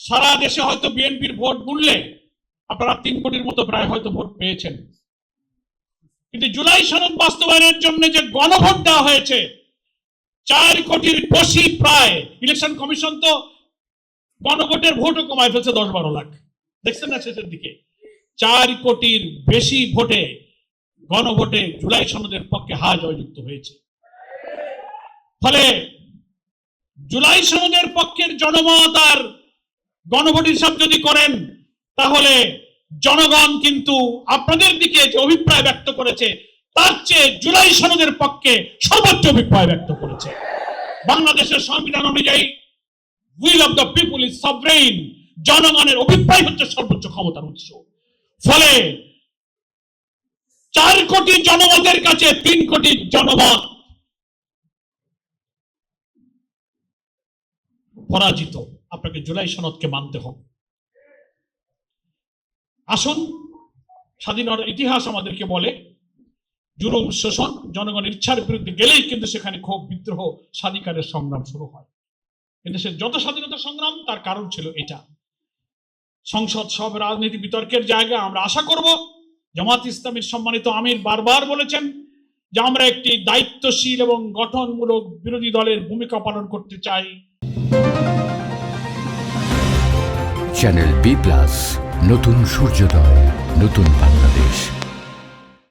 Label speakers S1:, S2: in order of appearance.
S1: সারা দেশে হয়তো বিএনপির ভোট গুনলে আপনারা 3 কোটির মতো প্রায় হয়তো ভোট পেয়েছেন, কিন্তু জুলাই সনদ বাস্তবায়নের জন্য যে গণভোট দেওয়া হয়েছে 4 কোটির বেশি, প্রায় ইলেকশন কমিশন তো গণভোটের ভোটও কমায় ফেলছে 10-12 লাখ, দেখছেন না শেষের দিকে। 4 কোটির বেশি ভোটে গণভোটে জুলাই সনদের পক্ষে হা জয়যুক্ত হয়েছে। ফলে জুলাই সনদের পক্ষের জনমত আর গণভোট হিসাব যদি করেন, তাহলে জনগণ কিন্তু আপনাদের দিকে যে অভিপ্রায় ব্যক্ত করেছে তার চেয়ে জুলাই সনদের পক্ষে সর্বোচ্চ অভিপ্রায় ব্যক্ত করেছে। বাংলাদেশের সংবিধান অনুযায়ী will of the people is sovereign, জনগণের অভিপ্রায় হচ্ছে সর্বোচ্চ ক্ষমতার উৎস। ফলে 4 কোটি জনমতের কাছে 3 কোটি জনমত পরাজিত। আপনাকে জুলাই সনদকে মানতে হবে। আসুন, স্বাধীনতার ইতিহাস আমাদেরকে বলে জুলুম, শোষণ, জনগণের ইচ্ছার বিরুদ্ধে গেলেই কিন্তু সেখানে ক্ষোভ, বিদ্রোহ, স্বাধিকারের সংগ্রাম শুরু হয়। কিন্তু সে যত স্বাধীনতা সংগ্রাম, তার কারণ ছিল এটা। সংসদ সব রাজনীতি বিতর্কের জায়গা। আমরা আশা করব, জামাত ইসলামীর সম্মানিত আমির বারবার বলেছেন যে আমরা একটি দায়িত্বশীল এবং গঠনমূলক বিরোধী দলের ভূমিকা পালন করতে চাই।
S2: চ্যানেল বি+, নতুন সূর্যোদয়, নতুন বাংলাদেশ।